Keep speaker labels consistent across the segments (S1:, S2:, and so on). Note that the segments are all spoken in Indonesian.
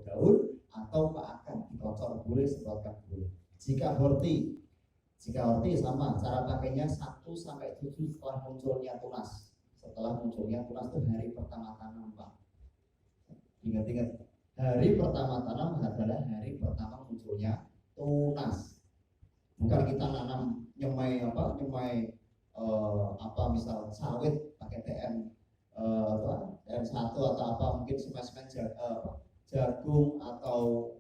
S1: daun atau ke akar, dikocor boleh, semprotkan boleh. Jika horti sama, cara pakainya 1 sampai 7 setelah munculnya tunas. Setelah munculnya tunas itu hari pertama tanam, Pak. Ingat-ingat, hari pertama tanam adalah hari pertama munculnya tunas. Bukan kita nanam nyemai misal sawit pakai TN1 atau apa, mungkin semen jagung atau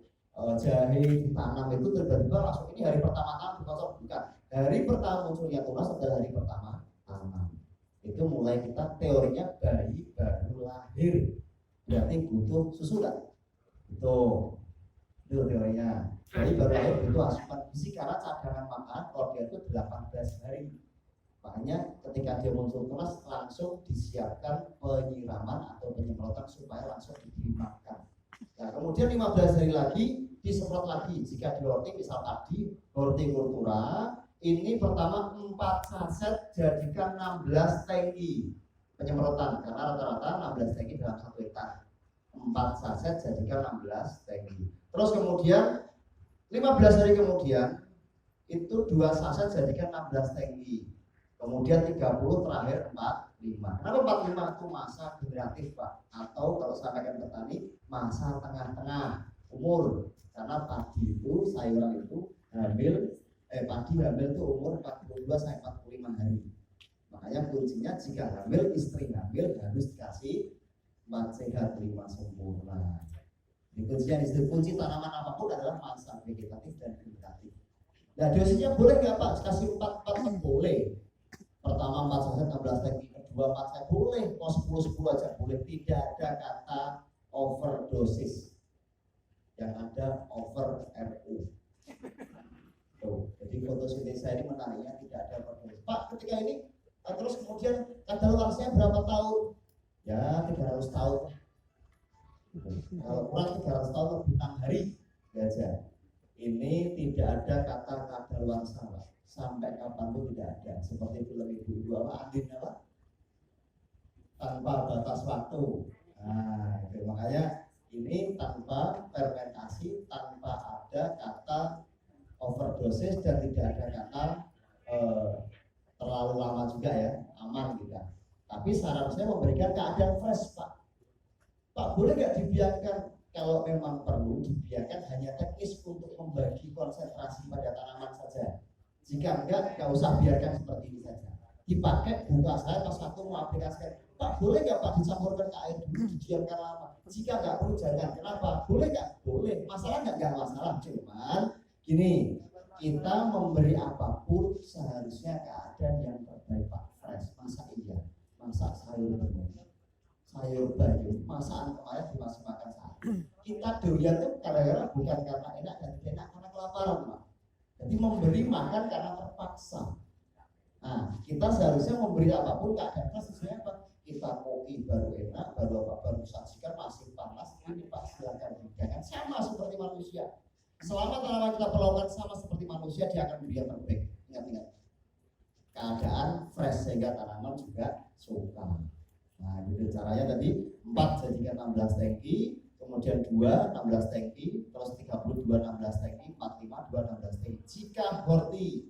S1: jahe ditanam itu tiba-tiba langsung ini hari pertama tanam dikocok. Bukan, hari pertama munculnya tunas adalah hari pertama tanam. Itu mulai kita teorinya bayi baru lahir, berarti butuh susu kan? Itu teorinya. Bayi baru lahir butuh asupan gizi karena cadangan makan kalau dia itu 18 hari. Makanya ketika dia muncul tunas langsung disiapkan penyiraman atau penyemprotan supaya langsung diberi makan. Nah, kemudian 15 hari lagi disemprot lagi. Jika di horti, misal tadi hortikultura, ini pertama 4 saset jadikan 16 tangki penyemprotan karena rata-rata 16 tangki dalam 1 hektar. 4 saset jadikan 16 tangki. Terus kemudian 15 hari kemudian itu 2 saset jadikan 16 tangki. Kemudian 30 terakhir 45. Kenapa 45? Itu masa generatif, Pak. Atau kalau sampaikan petani, masa tengah-tengah umur. Karena padi itu, sayuran itu padi hamil itu umur 42 sampai 45 hari. Makanya kuncinya jika hamil, istri hamil harus dikasih 4 sehat 5 sempurna. Ini kuncinya, kunci tanaman apapun adalah masa vegetatif dan generatif. Nah, dosisnya boleh nggak, Pak? Kasih 4 boleh. Pertama 4 saset 16 tangki, kedua 4 saset boleh, mau 10 aja boleh. Tidak ada kata overdosis, yang ada over RU. Tuh, jadi fotosintesa ini menariknya tidak ada overdosis. Pak, ketika ini terus kemudian kadaluarsanya berapa tahun? Ya 300 tahun. Kalau kurang 300 tahun lebih 6 hari aja. Ini tidak ada kata kadaluarsa, Pak. Sampai kapan pun tidak ada. Seperti film Ibu Andin apa? Tanpa batas waktu. Nah, itu makanya ini tanpa fermentasi, tanpa ada kata overdosis dan tidak ada kata terlalu lama juga ya, aman kita. Tapi saran saya memberikan keadaan fresh, Pak. Pak, boleh nggak dibiarkan? Kalau memang perlu dibiarkan hanya teknis untuk membagi konsentrasi pada tanaman saja. Jika enggak usah biarkan seperti ini saja. Dipakai buka saya pas satu mau aplikasikan. Pak, boleh nggak Pak dicampurkan ke air dulu, didiamkan lama? Jika nggak perlu jangan. Kenapa? Boleh nggak? Boleh. Masalah nggak masalah. Cuman gini, kita memberi apapun seharusnya keadaan yang terbaik, Pak. Fresh. Masa iya? Masak sayur bening, sayur bayam, masakan kemarin dimasuk makan sehari. Kita doyan tuh kadang-kadang bukan karena enak dan tidak enak, karena kelaparan, Pak. Jadi memberi makan karena terpaksa. Nah, kita seharusnya memberi apapun keadaan sesuai apa? Kita kopi baru enak, baru sajikan masih panas, ini Pak silakan jangan sama seperti manusia. Selama tanaman kita perlakukan sama seperti manusia, dia akan menjadi yang terbaik. Ingat-ingat. Keadaan fresh sehingga tanaman juga suka. Nah, gitu caranya tadi 4 jadikan 16 tangki, kemudian 2 16 tangki, terus 32 16 tangki, 45 2 16 tangki. Jika horti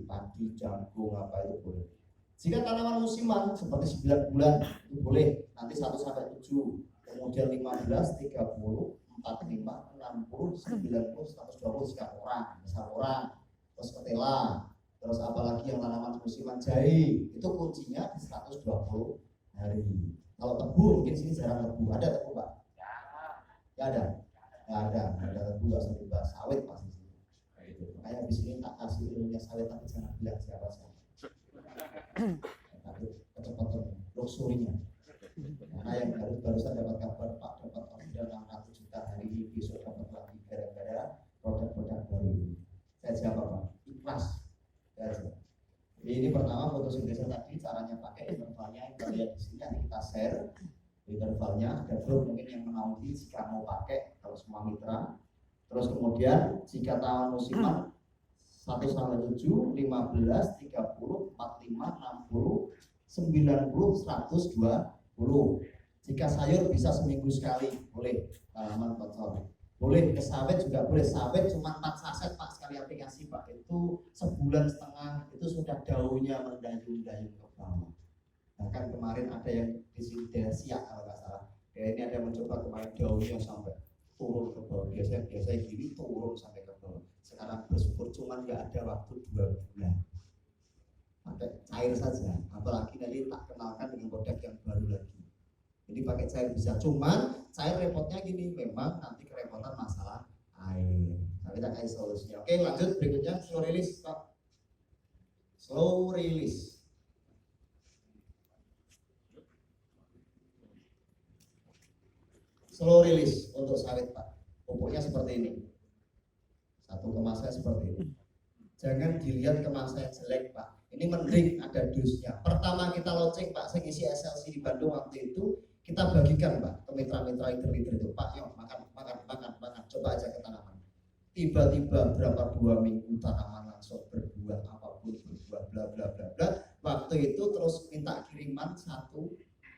S1: padi, jagung apa itu boleh. Jika tanaman musiman seperti 9 bulan itu boleh, nanti 1 sampai 7, kemudian 15, 30, 45, 60, 90, 120 jika besar orang, terus ketela. Terus apalagi yang tanaman musiman jahe itu kuncinya di 120 hari. Kalau tebu mungkin sini jarang tebu. Ada tebu, Pak? Ya ada. Nggak ada tebu, nggak usah dibahas. Sawit pasti sini. Makanya di sini tak kasih ilmunya sawit tapi jangan bilang siapa. Tapi kecepatan luxurinya. Karena yang baru saja dapat kabar Pak dapat order 600 juta hari ini, besok dapat lagi gara-gara produk-produk baru ini. Saya jawab, Pak, ikhlas. Jadi ini pertama fotosintesa tadi caranya pakai intervalnya yang kita lihat di sini nanti kita share intervalnya ada grup mungkin yang menaungi jika mau pakai kalau semua mitra. Terus kemudian jika tanaman musiman 1 sampai 7, 15, 30, 45, 60, 90, 120. Jika sayur bisa seminggu sekali, boleh tanaman kocor. Boleh ke sawit juga boleh. Sawit cuma 4 saset Pak sekali aplikasi Pak. Itu sebulan setengah itu sudah daunnya mendayung-dayung ke bawah. Bahkan kemarin ada yang di sini Siak kalau nggak salah. Ya, ini ada yang mencoba kemarin daunnya sampai turun ke bawah. Biasanya gini turun sampai ke bawah. Sekarang bersyukur cuma nggak ada waktu 2 bulan. Pakai cair saja. Apalagi nanti tak kenalkan dengan produk yang baru lagi. Jadi pakai cair bisa, cuman cair repotnya gini, memang nanti kerepotan masalah air. Tapi kita kasih solusinya. Oke, lanjut berikutnya slow release Pak. Slow release. Slow release untuk sawit Pak. Pupuknya seperti ini. Satu kemasan seperti ini. Jangan dilihat kemasan jelek Pak. Ini mending ada dusnya. Pertama kita launching Pak, saya ngisi SLC di Bandung waktu itu. Kita bagikan Pak ke mitra-mitra leader itu, Pak yuk makan, coba aja ke tanaman. Tiba-tiba berapa 2 minggu tanaman langsung berbuah, apapun berbuah, bla bla bla bla. Waktu itu terus minta kiriman 1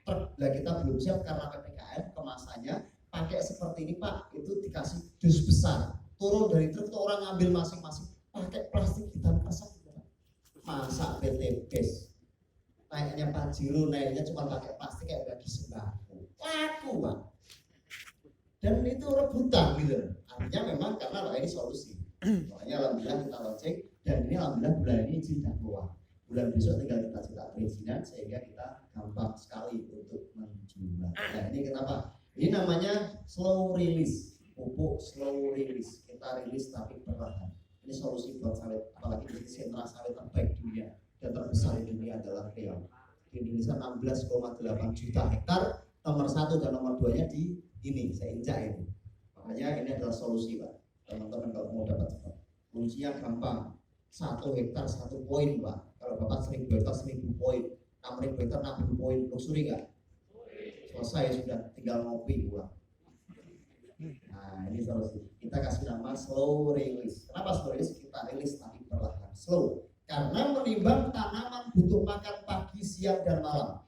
S1: truk. Lah kita belum siap karena PPKM, kemasannya pakai seperti ini Pak, itu dikasih dus besar. Turun dari truk tuh orang ngambil masing-masing, pakai plastik hitam kesat. Masa PT Base naiknya Pajero, naiknya cuma pakai plastik kayak bagi sembako, laku Pak. Dan itu rebutan gitu. Artinya memang karena ini solusi. Makanya alhamdulillah kita launching dan ini alhamdulillah bulan ini izin sudah keluar. Bulan besok tinggal kita cetak perizinan sehingga kita gampang sekali untuk menjual. Nah ini kenapa? Ini namanya slow release, pupuk slow release. Kita rilis tapi perlahan. Ini solusi buat sawit, apalagi di sentra sawit terbaik dunia dan terbesar di dunia adalah Riau. Di Indonesia 16,8 juta hektar, nomor 1 dan nomor 2 nya di ini, saya injak ini. Makanya ini adalah solusi Pak, teman-teman kalau mau dapat cepat. Kuncinya gampang, 1 hektar 1 poin Pak. Kalau Bapak 1000 hektar 1000 poin, 6000 hektar 60 poin, luxury nggak? Selesai sudah, tinggal ngopi uang. Nah ini solusi. Kita kasih nama slow release. Kenapa slow release? Kita rilis tapi perlahan, slow. Karena menimbang tanaman butuh makan pagi, siang, dan malam.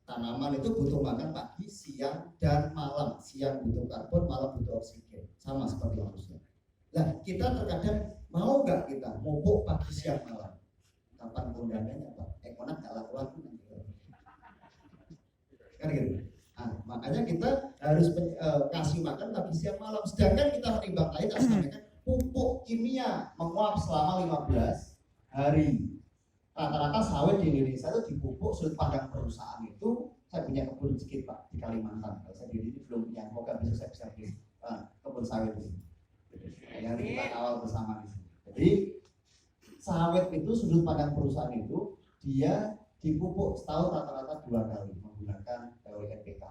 S1: Tanaman itu butuh makan pagi, siang, dan malam. Siang butuh karbon, malam butuh oksigen. Sama seperti manusia. Nah, kita terkadang mau nggak kita pupuk pagi, siang, malam? Kapan undangannya Pak? Ekonak nggak laku-laku nanti. Kan gitu. Nah, makanya kita harus kasih makan pagi, siang, malam. Sedangkan kita menimbang tadi tak sampaikan pupuk kimia menguap selama 15 hari. Rata-rata sawit di Indonesia itu dipupuk sudut pandang perusahaan itu. Saya punya kebun sedikit Pak di Kalimantan. Saya diri ini belum punya, semoga besok saya bisa beli kebun sawit ini. Yang kita kawal bersama di sini. Jadi sawit itu sudut pandang perusahaan itu dia dipupuk setahun rata-rata 2 kali menggunakan NPK.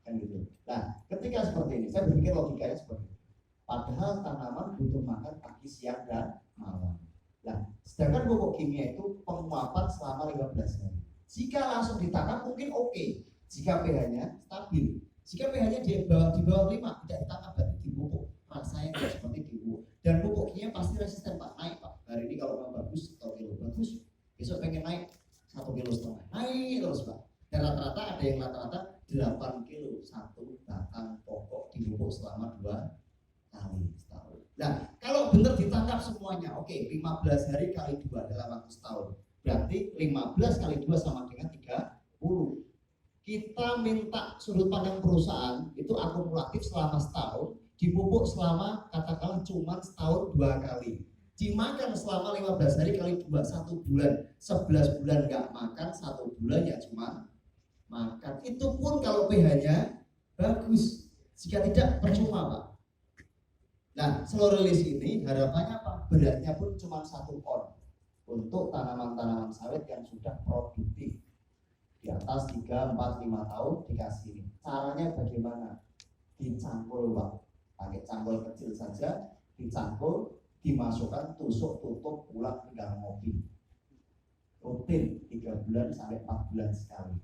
S1: Kan gitu. Nah, ketika seperti ini, saya berpikir logikanya seperti ini. Padahal tanaman butuh makan pagi, siang, dan malam. Nah, sedangkan pupuk kimia itu penguapan selama 15 hari. Jika langsung ditangkap mungkin oke. Jika pH-nya stabil. Jika pH-nya di bawah 5 tidak ditangkap berarti dipupuk. Rasanya tidak seperti dipupuk. Dan pupuk kimia pasti resisten Pak, naik Pak. Hari ini kalau memang bagus 1 kilo bagus, besok pengen naik 1,5 kilo. Naik terus Pak. Dan rata-rata ada yang rata-rata 8 kilo satu batang pokok dipupuk selama 2 kali setahun. Nah, kalau benar ditangkap semuanya, oke, 15 hari kali 2 dalam waktu setahun. Berarti 15 kali 2 sama dengan 30. Kita minta sudut pandang perusahaan itu akumulatif selama setahun, dipupuk selama katakanlah cuma setahun 2 kali. Dimakan selama 15 hari kali 2, 1 bulan. 11 bulan nggak makan, 1 bulan ya cuma makan. Itu pun kalau pH-nya bagus. Jika tidak percuma Pak. Nah, slow release ini harapannya apa? Beratnya pun cuma 1 ton untuk tanaman-tanaman sawit yang sudah produktif di atas 3, 4, 5 tahun dikasih ini. Caranya bagaimana? Dicangkul Pak, pakai cangkul kecil saja, dicangkul, dimasukkan, tusuk, tutup, pulang, tinggal ngopi. Rutin 3 bulan sampai 4 bulan sekali.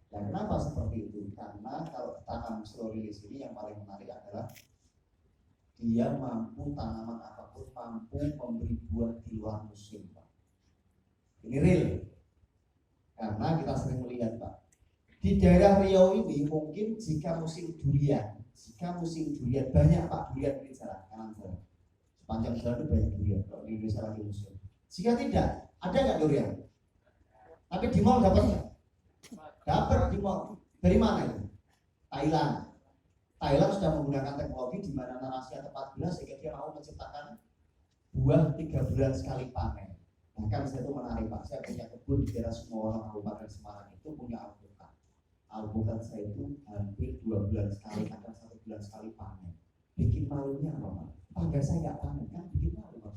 S1: Dan kenapa seperti itu? Karena kalau tanam slow release ini yang paling menarik adalah dia mampu, tanaman apapun mampu memberi buah di luar musim Pak. Ini real. Karena kita sering melihat Pak, Di daerah Riau ini mungkin jika musim durian banyak Pak durian di jalan kanan jalan. Sepanjang jalan itu banyak durian kalau di Indonesia lagi musim. Jika tidak, ada nggak durian? Tapi di mall dapat nggak? Dapat di mall. Dari mana itu? Thailand sudah menggunakan teknologi di mana narasi atau 14 sehingga dia mau menciptakan buah 3 bulan sekali panen. Bahkan saya itu menarik Pak, saya punya kebun di daerah Sumono, Kabupaten Semarang itu punya alpukat. Alpukat saya itu hampir 2 bulan sekali, akan 1 bulan sekali panen. Bikin malunya apa Pak? Pagar saya nggak panen kan bikin malu Pak.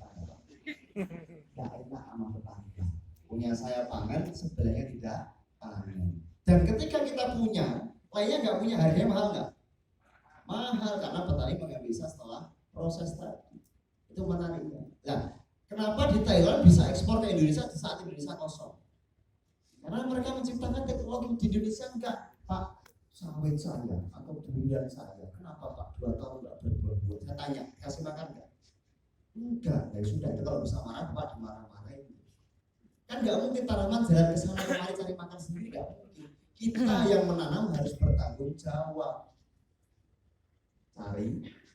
S1: Nggak enak sama tetangga. Punya saya panen, sebelahnya tidak panen. Dan ketika kita punya, lainnya nggak punya, harganya mahal nggak? Mahal karena petani nggak bisa setelah proses tadi. Itu menariknya. Nah, kenapa di Thailand bisa ekspor ke Indonesia di saat Indonesia kosong? Karena mereka menciptakan teknologi. Di Indonesia enggak, Pak. Sawit saya atau durian saya, kenapa Pak 2 tahun nggak berbuah-buah? Saya tanya, kasih makan nggak? Enggak, ya sudah. Itu kalau bisa marah Pak dimarah-marahin. Kan nggak mungkin tanaman jalan ke sana kemari cari makan sendiri, nggak mungkin. Kita yang menanam harus bertanggung jawab. Cari,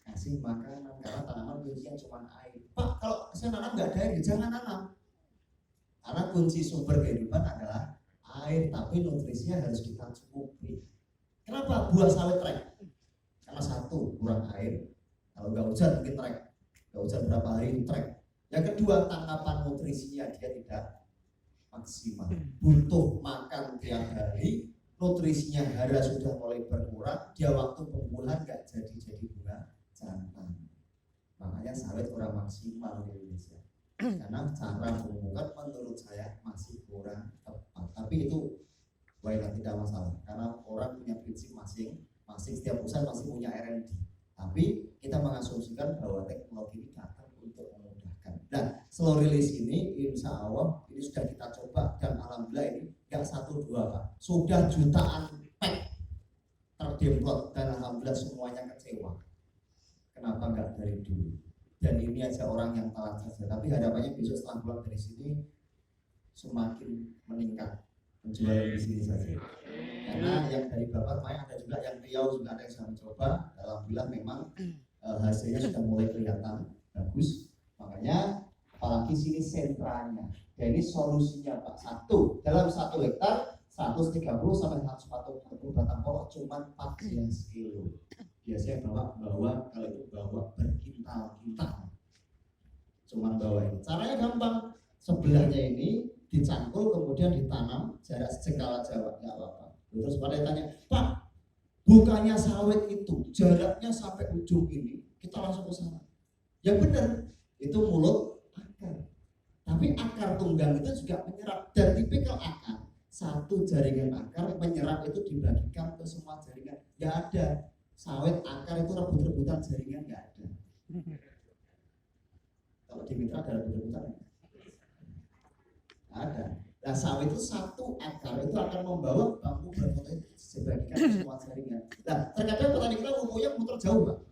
S1: kasih makanan, karena tanaman kuncinya cuma air. Pak, kalau saya nanam nggak ada air, jangan nanam. Karena kunci sumber kehidupan adalah air, tapi nutrisinya harus kita cukupi. Kenapa buah sawit trek? Karena satu, kurang air. Kalau nggak hujan mungkin trek. Nggak hujan berapa hari trek. Yang kedua, tangkapan nutrisinya dia tidak maksimal. Butuh makan tiap hari, nutrisinya hara sudah mulai berkurang, dia waktu pembuahan nggak jadi bunga jantan. Makanya sawit kurang maksimal di Indonesia. Karena cara pembuahan menurut saya masih kurang tepat. Tapi itu tidak masalah. Karena orang punya prinsip masing, setiap perusahaan masih punya R&D. Tapi kita mengasumsikan bahwa teknologi ini datang untuk memudahkan. Nah, slow release ini insya Allah ini sudah kita coba dan alhamdulillah ini nggak 1-2 Pak, sudah jutaan pack terdownload dan alhamdulillah semuanya kecewa. Kenapa nggak dari dulu? Dan ini aja orang yang telat saja. Tapi harapannya besok setelah pulang dari sini semakin meningkat penjualan di sini saja. Karena yang dari Bapak kemarin ada juga yang Riau juga ada yang saya mencoba. Alhamdulillah memang hasilnya sudah mulai kelihatan bagus. Makanya apalagi sini sentranya. Dan ini solusinya Pak. Dalam 1 hektar 130 sampai 140 batang pohon cuma 14 kilo. Biasanya bawa kalau itu bawa berkintal-kintal. Cuma bawa ini. Caranya gampang. Sebelahnya ini dicangkul kemudian ditanam jarak sejengkal Jawa, nggak apa-apa. Terus pada tanya, Pak, bukannya sawit itu jaraknya sampai ujung ini, kita langsung ke sana. Ya benar, itu mulut akar. Tapi akar tunggang itu juga menyerap, dan tipikal akar, satu jaringan akar menyerap itu dibagikan ke semua jaringan. Nggak ada sawit akar itu rebut-rebutan jaringan, nggak ada. Kalau di mitra ada rebut-rebutan ada. Nah, sawit itu satu akar itu akan membawa bambu berpotensi dibagikan ke semua jaringan. Nah, terkadang petani kita umumnya muter jauh Pak,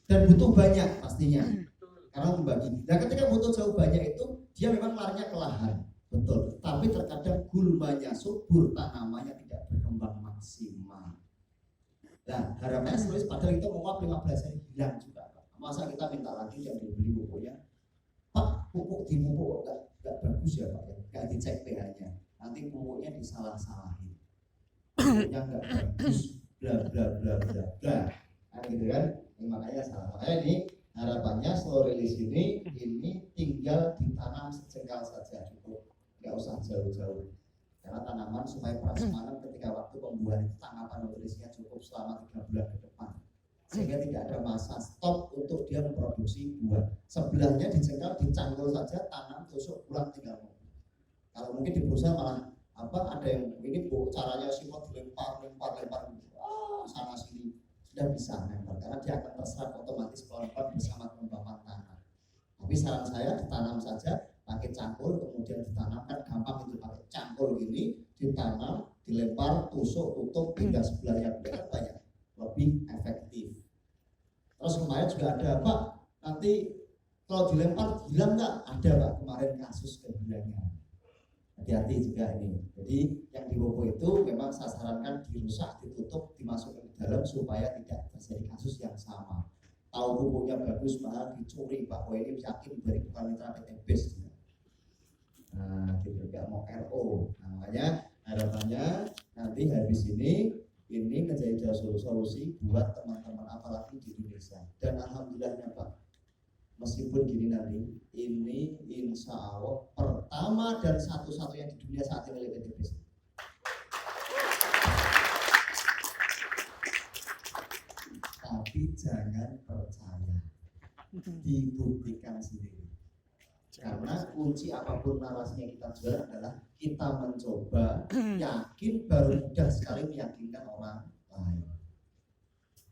S1: dan butuh banyak pastinya karena membagi. Nah, ketika butuh jauh banyak itu dia memang larinya ke lahan, betul. Tapi terkadang gulmanya subur, tanamannya tidak berkembang maksimal. Nah, harapannya sebenarnya padahal kita mau 15 hari hilang juga Pak. Masa kita minta lagi yang dibeli pupuknya, Pak, pupuk di pupuk nggak bagus ya Pak, nggak dicek pH-nya, nanti pupuknya disalah-salahin, pupuknya nggak bagus, bla bla bla bla bla, nah, gitu kan? Ini makanya salah. Makanya ini harapannya slow release ini tinggal ditanam sejengkal saja, cukup, nggak usah jauh-jauh. Karena tanaman supaya prasmanan ketika waktu pembuahan itu tangkapan nutrisinya cukup selama 3 bulan ke depan. Sehingga tidak ada masa stop untuk dia memproduksi buah. Sebelahnya dijengkal, dicangkul saja, tanam, tusuk, pulang tinggal. Kalau mungkin di perusahaan malah ada yang ini caranya simot lempar, sana sini sudah bisa lempar karena dia akan terserap otomatis pelan-pelan bersama kelembapan tanah. Tapi saran saya ditanam saja, pakai cangkul, kemudian ditanam, kan gampang itu pakai cangkul ini, ditanam, dilempar, tusuk, tutup, hingga sebelahnya banyak. Lebih efektif. Terus kemarin juga ada Pak, nanti kalau dilempar hilang nggak? Ada Pak, kemarin kasus kehilangan. Hati-hati juga ini. Jadi yang di pupuk itu memang saya sarankan dirusak, ditutup, dimasukkan ke dalam supaya tidak terjadi kasus yang sama. Tahu pupuknya bagus malah dicuri, Pak. Oh ini yakin dari bukan mitra PT BES. Nah, gitu nggak mau RO. Nah, makanya harapannya nanti habis ini menjadi solusi buat teman-teman apalagi di Indonesia. Dan alhamdulillahnya Pak, meskipun gini nanti, ini insya Allah pertama dan satu-satunya di dunia saat ini oleh PT BES. Tapi jangan percaya, dibuktikan sendiri. Karena kunci apapun narasinya kita jual adalah kita mencoba, yakin baru mudah sekali meyakinkan orang lain.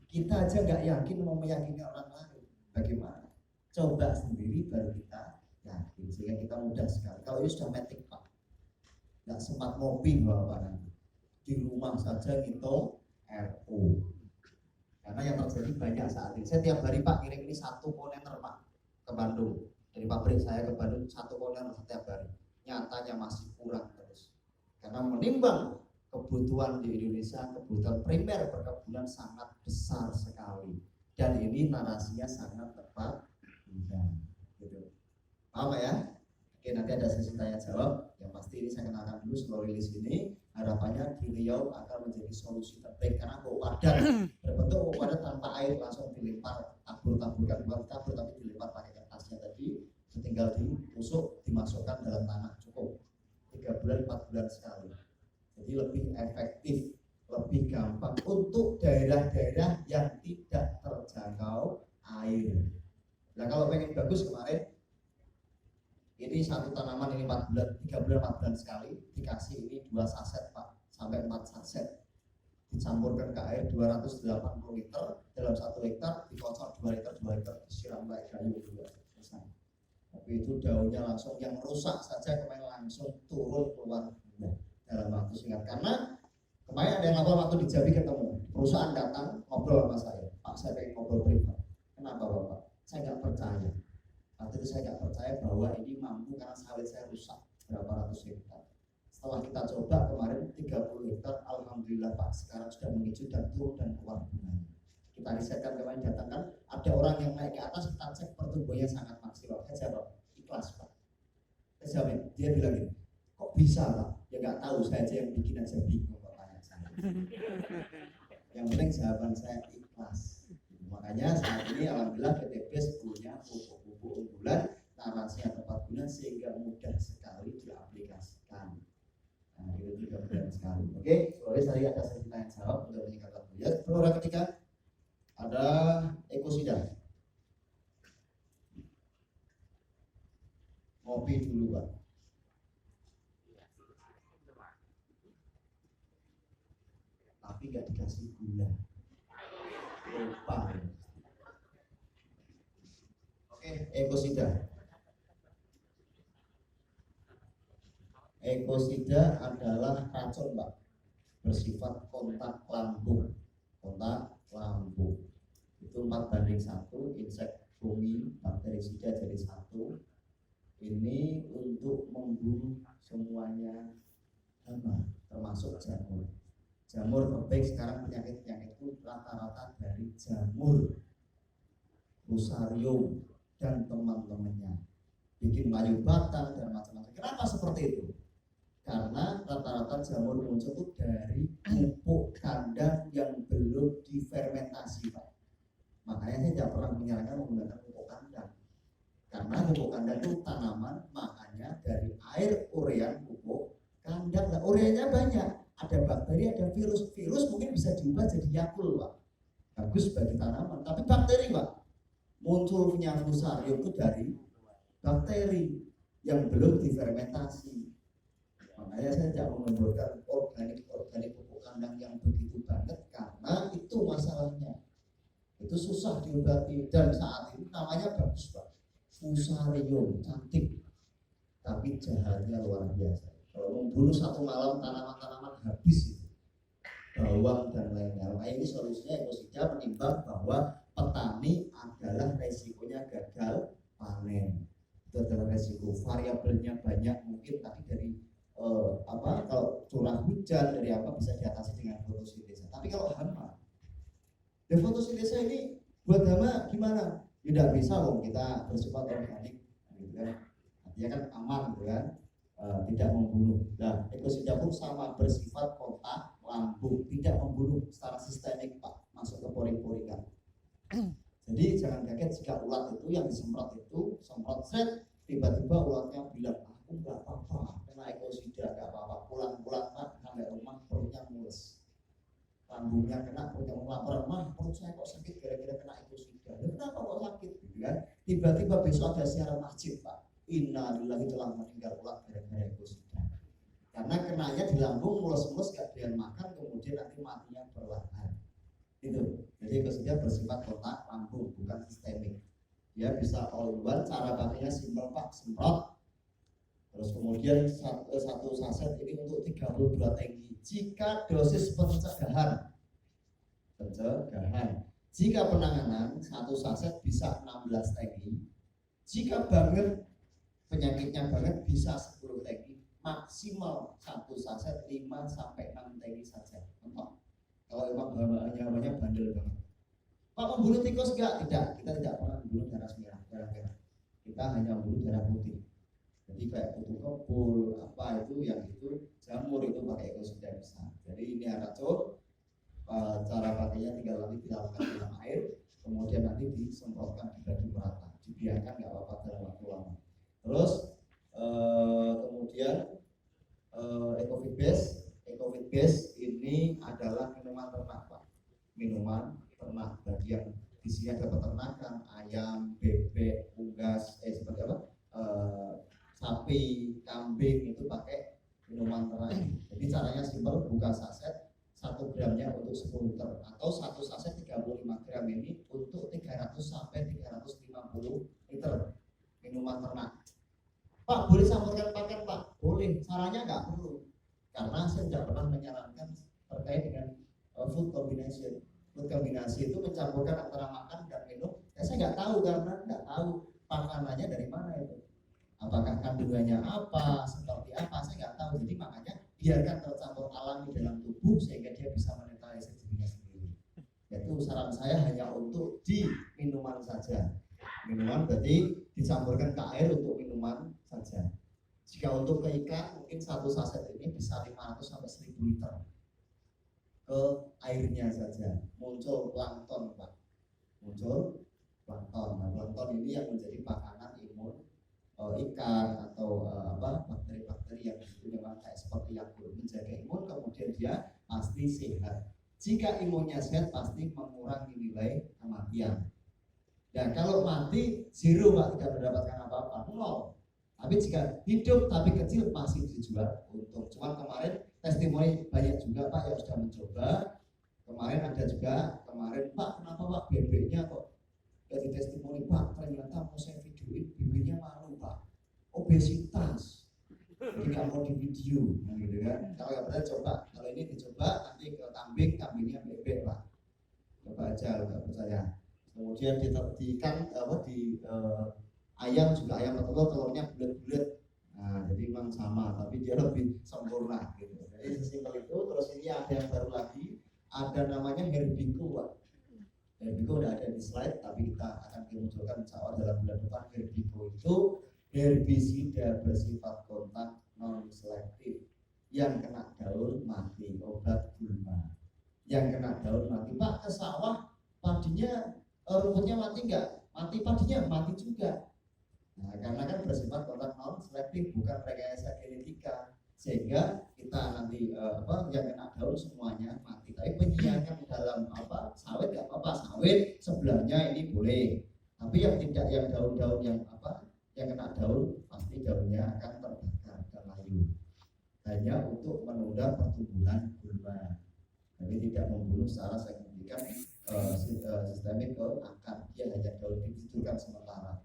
S1: Kita aja nggak yakin mau meyakinkan orang lain, bagaimana? Coba sendiri baru kita yakin, sehingga kita mudah sekali. Kalau ini sudah metik Pak, nggak sempat ngopi Bapak nanti, di rumah saja ngitung RO. Karena yang terjadi banyak saat ini. Saya tiap hari Pak kirim ini 1 kontainer Pak ke Bandung. Dari pabrik saya ke Bandung 1 kontainer setiap hari. Nyatanya masih kurang terus. Karena menimbang kebutuhan di Indonesia, kebutuhan primer perkebunan sangat besar sekali. Dan ini narasinya sangat tepat. Gitu. Paham ya? Oke, nanti ada sesi tanya jawab. Yang pasti ini saya kenalkan dulu slow release ini. Harapannya di Riau akan menjadi solusi terbaik karena pupuk padat berbentuk pupuk padat tanpa air langsung dilempar tabur-taburkan, bukan tabur tapi dilempar pakai kertasnya tadi, tinggal ditusuk, dimasukkan dalam tanah cukup 3 bulan 4 bulan sekali. Jadi lebih efektif, lebih gampang untuk daerah-daerah yang tidak terjangkau air. Nah kalau pengen bagus kemarin ini satu tanaman ini 4 bulan, 3 bulan 4 bulan sekali dikasih ini 2 saset Pak, sampai 4 saset dicampurkan ke air 280 liter dalam 1 hektar, dikocok 2 liter disiram pakai kayu juga selesai. Tapi itu daunnya langsung yang rusak saja kemarin langsung turun keluar dalam waktu singkat. Karena kemarin ada yang lapor waktu di Jambi ketemu perusahaan datang ngobrol sama saya, Pak saya pengen ngobrol privat. Kenapa Bapak? Saya nggak percaya. Waktu itu saya nggak percaya bahwa ini mampu karena sawit saya rusak berapa ratus hektar. Setelah kita coba kemarin 30 hektar, alhamdulillah Pak sekarang sudah menghijau dan turun dan keluar bunganya. Kita risetkan kemarin datangkan ada orang yang naik ke atas, kita cek pertumbuhannya sangat maksimal. Saya jawab ikhlas Pak. Saya jamin, dia bilang gini, kok bisa Pak? Ya nggak tahu, saya aja yang bikin aja bingung pertanyaan saya. Yang penting jawaban saya ikhlas. Makanya saat ini alhamdulillah PT BES punya pupuk unggulan, narasinya tepat guna sehingga mudah sekali diaplikasikan. Nah itu juga mudah sekali. Oke, sore tadi ada sesi tanya jawab untuk menyingkat waktu. Ya, program ketiga ada ekosida. Ngopi dulu Pak. Tapi nggak dikasih gula. Lupa. Oke, ekosida. Ekosida adalah racun Pak, bersifat kontak lambung. Kontak lambung itu 4:1, insek bumi bakterisida jadi 1. Ini untuk membunuh semuanya hama termasuk jamur. Jamur terbaik sekarang penyakit-penyakit itu rata-rata dari jamur, fusarium dan teman-temannya, bikin layu batang dan macam-macam. Kenapa seperti itu? Karena rata-rata jamur muncul itu dari pupuk kandang yang belum difermentasi Pak. Makanya saya tidak pernah menyarankan menggunakan pupuk kandang. Karena pupuk kandang itu tanaman, makanya dari air urean pupuk kandang. Nah, ureanya banyak, ada bakteri, ada virus. Virus mungkin bisa diubah jadi yakul Pak, bagus bagi tanaman. Tapi bakteri Pak, munculnya fusarium itu dari bakteri yang belum difermentasi. Makanya saya tidak mengemborkan organik pupuk kandang yang begitu banget karena itu masalahnya. Itu susah diobati dan saat ini namanya bagus Pak, fusarium, cantik, tapi jahatnya luar biasa. Kalau membunuh satu malam tanaman-tanaman habis itu, bawang dan lain-lain. Nah ini solusinya ekosida menimbang bahwa petani adalah resikonya gagal panen. Itu adalah resiko, variabelnya banyak mungkin, tapi dari kalau curah hujan dari apa bisa diatasi dengan fotosintesa. Tapi kalau hama, dan fotosintesa ini buat hama gimana? Tidak bisa loh kita bersifat organik, gitu kan? Artinya kan aman, gitu kan? Tidak membunuh. Nah, ekosida pun sama, bersifat kontak lambung, tidak membunuh secara sistemik Pak, masuk ke pori-pori kan. Jadi jangan kaget jika ulat itu yang disemprot itu semprot set, tiba-tiba ulatnya bilang aku nggak apa-apa, kena ekosida nggak apa-apa, pulang-pulang Pak sampai rumah perutnya mules, lambungnya kena, perutnya lapar, mah perut saya kok sakit gara-gara kena ekosida. Kenapa kok sakit? Gitu kan? Tiba-tiba besok ada siaran masjid Pak, innalillahi telah meninggal ulat gara-gara ekosida. Karena kenanya di lambung, mulus-mulus gak ada yang makan, kemudian nanti matinya perlahan. Itu. Jadi ekosida bersifat kontak lambung, bukan sistemik. Dia bisa all in one, cara pakainya simpel Pak, semprot. Terus kemudian satu saset ini untuk 32 tangki. Jika dosis pencegahan, jika penanganan satu saset bisa 16 tangki. Jika banget penyakitnya banget bisa 10 tangki. Maksimal satu saset 5 sampai 6 tangki saja. Contoh, kalau emang hawanya bandel banget. Pak membunuh tikus enggak? Tidak, kita tidak pernah membunuh darah merah. Kita hanya membunuh darah putih. Jadi kayak kutu kebul, apa itu yang itu jamur itu pakai ekosida bisa. Jadi ini racun, cara pakainya tinggal nanti dilakukan dalam air, kemudian nanti disemprotkan dibagi merata, dibiarkan nggak apa-apa dalam waktu lama. Terus kemudian Ecovit Base ini adalah minuman ternak Pak. Minuman ternak bagi yang di sini ada peternakan ayam, bebek, unggas, seperti apa? Sapi, kambing itu pakai minuman ternak. Jadi caranya simpel, buka saset 1 gramnya untuk 10 liter atau satu saset 35 gram ini untuk 300 sampai 350 liter minuman ternak. Pak boleh campurkan pakan Pak? Boleh, caranya nggak perlu karena saya tidak pernah menyarankan terkait dengan food combination. Food combination itu mencampurkan antara makan dan minum. Ya, saya nggak tahu karena nggak tahu pakanannya dari mana itu. Apakah kandungannya apa, seperti apa, saya nggak tahu. Jadi makanya biarkan tercampur alami dalam tubuh sehingga dia bisa menetralisir dirinya sendiri. Yaitu saran saya hanya untuk di minuman saja. Minuman berarti dicampurkan ke air untuk minuman saja. Jika untuk ke ikan mungkin satu saset ini bisa 500 sampai 1000 liter ke airnya saja. Muncul plankton Pak. Muncul plankton. Nah, plankton ini yang menjadi makanan imun ikan atau bakteri-bakteri yang itu memang kayak seperti yang menjaga imun, kemudian dia pasti sehat. Jika imunnya sehat pasti mengurangi nilai kematian. Dan kalau mati zero Pak, tidak mendapatkan apa-apa, 0. Tapi jika hidup tapi kecil masih dijual untung. Cuman kemarin testimoni banyak juga Pak yang sudah mencoba. Kemarin ada juga Pak kenapa Pak bebeknya kok dari testimoni Pak ternyata mau saya videoin bibirnya malu Pak, obesitas, jadi nggak mau di video, gitu kan? Kalau nggak pernah coba, kalau ini dicoba nanti ke kambingnya bebek Pak, coba aja nggak percaya. Kemudian di ayam juga ayam petelur telurnya bulat-bulat, nah jadi memang sama tapi dia lebih sempurna gitu. Jadi sesimpel itu. Terus ini ada yang baru lagi, ada namanya Herbico Pak. Herbico udah ada di slide, tapi kita akan munculkan insya Allah dalam bulan depan. Herbico itu herbisida bersifat kontak non selektif, yang kena daun mati, obat gulma. Yang kena daun mati Pak, ke sawah padinya rumputnya mati enggak? Mati padinya mati juga. Nah karena kan bersifat kontak non selektif, bukan rekayasa genetika, sehingga kita nanti yang kena daun semuanya mati. Tapi penyiangan dalam sawit nggak apa-apa, sawit sebelahnya ini boleh. Tapi yang tidak, yang daun-daun yang kena daun pasti daunnya akan terbakar dan layu. Hanya untuk menunda pertumbuhan gulma. Jadi tidak membunuh secara signifikan sistemik ke akar. Dia hanya daun ditidurkan sementara.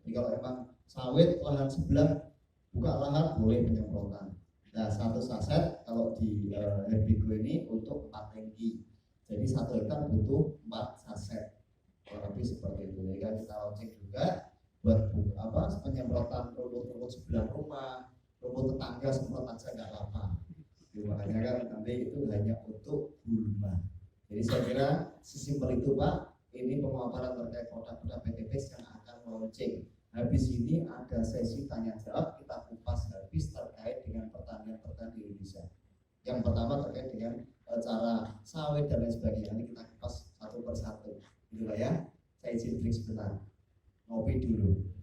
S1: Jadi kalau emang sawit lahan sebelah buka lahan boleh penyemprotan. Nah, satu saset kalau di Herbico ini untuk 4 tangki. Jadi 1 hektar butuh 4 saset. Kurang lebih seperti itu. Jadi kan kita launching juga buat penyemprotan rumput-rumput sebelah rumah, rumput tetangga semprot aja nggak apa-apa. Makanya kan nanti itu hanya untuk gulma. Jadi saya kira sesimpel itu Pak. Ini pemaparan terkait produk-produk PTPS yang akan launching. Habis ini ada sesi tanya jawab, kita kupas habis terkait dengan pertanian di Indonesia. Yang pertama terkait dengan cara sawit dan lain sebagainya. Nanti kita kupas satu persatu. Gitu Pak ya. Saya izin break sebentar. Ngopi dulu.